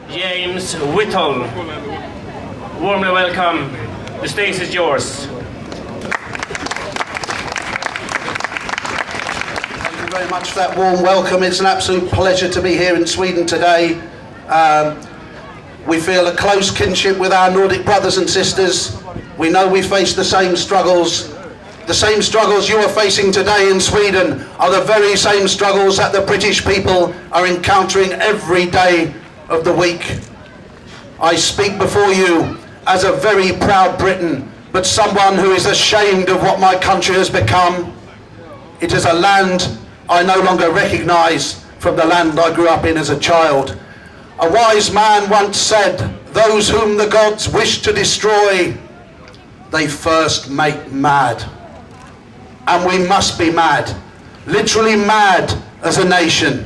James Whittall. Warmly welcome. The stage is yours. Thank you very much for that warm welcome. It's an absolute pleasure to be here in Sweden today. We feel a close kinship with our Nordic brothers and sisters. We know we face the same struggles. The same struggles you are facing today in Sweden are the very same struggles that the British people are encountering every day of the week. I speak before you as a very proud Briton, but someone who is ashamed of what my country has become. It is a land I no longer recognise from the land I grew up in as a child. A wise man once said, "Those whom the gods wish to destroy, they first make mad." And we must be mad, literally mad as a nation.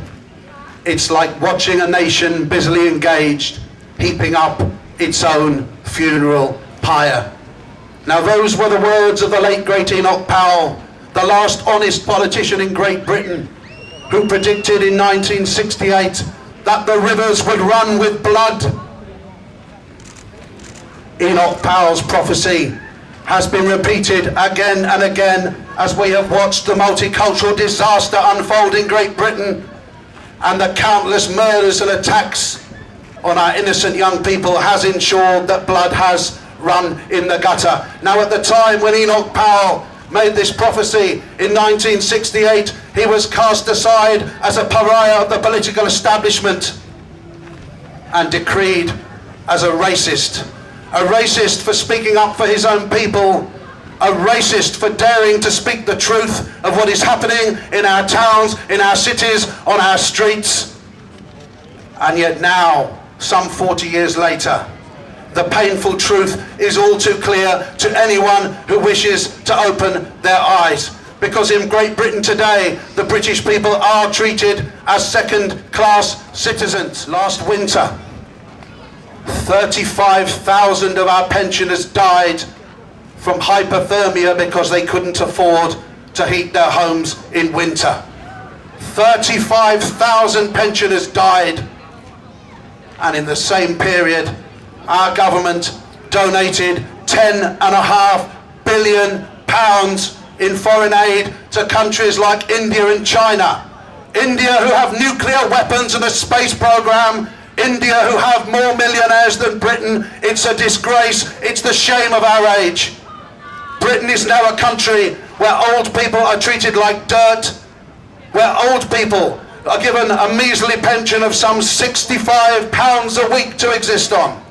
It's like watching a nation busily engaged, heaping up its own funeral pyre. Now those were the words of the late great Enoch Powell, the last honest politician in Great Britain, who predicted in 1968 that the rivers would run with blood. Enoch Powell's prophecy has been repeated again and again as we have watched the multicultural disaster unfold in Great Britain, and the countless murders and attacks on our innocent young people has ensured that blood has run in the gutter. Now at the time when Enoch Powell made this prophecy in 1968, he was cast aside as a pariah of the political establishment and decreed as a racist for speaking up for his own people, a racist for daring to speak the truth of what is happening in our towns, in our cities, on our streets. And yet now, some 40 years later, the painful truth is all too clear to anyone who wishes to open their eyes. Because in Great Britain today, the British people are treated as second-class citizens. Last winter, 35,000 of our pensioners died from hypothermia because they couldn't afford to heat their homes in winter. 35,000 pensioners died. And in the same period, our government donated £10.5 billion in foreign aid to countries like India and China. India, who have nuclear weapons and a space program. India, who have more millionaires than Britain. It's a disgrace. It's the shame of our age. Britain is now a country where old people are treated like dirt, where old people are given a measly pension of some £65 a week to exist on.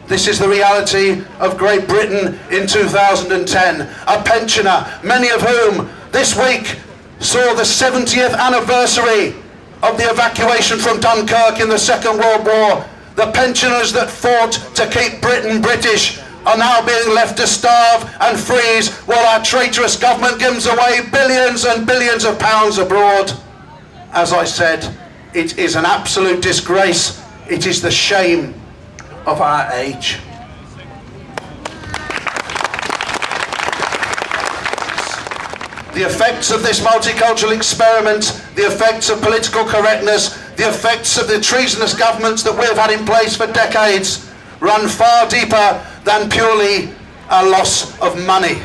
This is the reality of Great Britain in 2010. A pensioner, many of whom this week saw the 70th anniversary of the evacuation from Dunkirk in the Second World War. The pensioners that fought to keep Britain British are now being left to starve and freeze while our traitorous government gives away billions and billions of pounds abroad. As I said, it is an absolute disgrace. It is the shame of our age. The effects of this multicultural experiment, the effects of political correctness, the effects of the treasonous governments that we have had in place for decades run far deeper than purely a loss of money.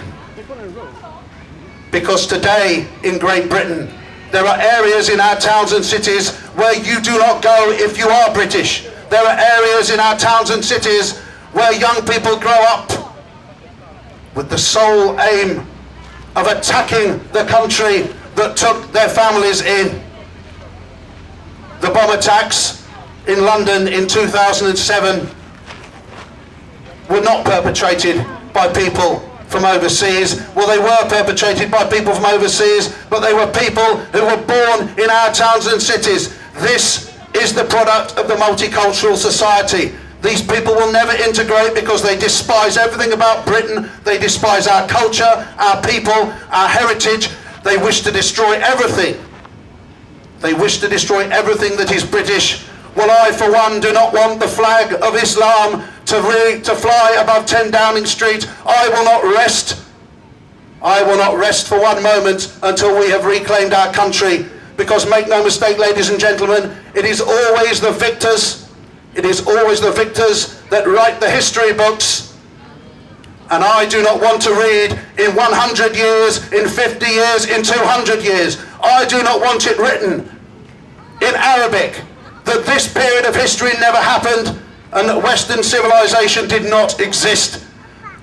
Because today in Great Britain, there are areas in our towns and cities where you do not go if you are British. There are areas in our towns and cities where young people grow up with the sole aim of attacking the country that took their families in. The bomb attacks in London in 2007 were not perpetrated by people from overseas. Well, they were perpetrated by people from overseas, but they were people who were born in our towns and cities. This is the product of the multicultural society. These people will never integrate because they despise everything about Britain. They despise our culture, our people, our heritage. They wish to destroy everything. They wish to destroy everything that is British. Well, I, for one, do not want the flag of Islam to fly above 10 Downing Street. I will not rest. I will not rest for one moment until we have reclaimed our country, because make no mistake, ladies and gentlemen, it is always the victors, it is always the victors that write the history books. And I do not want to read in 100 years, in 50 years, in 200 years. I do not want it written in Arabic that this period of history never happened and that Western civilization did not exist.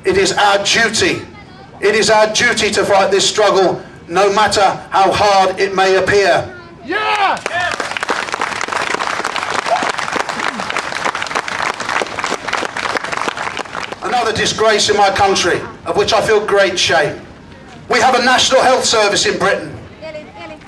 It is our duty. It is our duty to fight this struggle, no matter how hard it may appear. Yeah! Another disgrace in my country, of which I feel great shame. We have a national health service in Britain.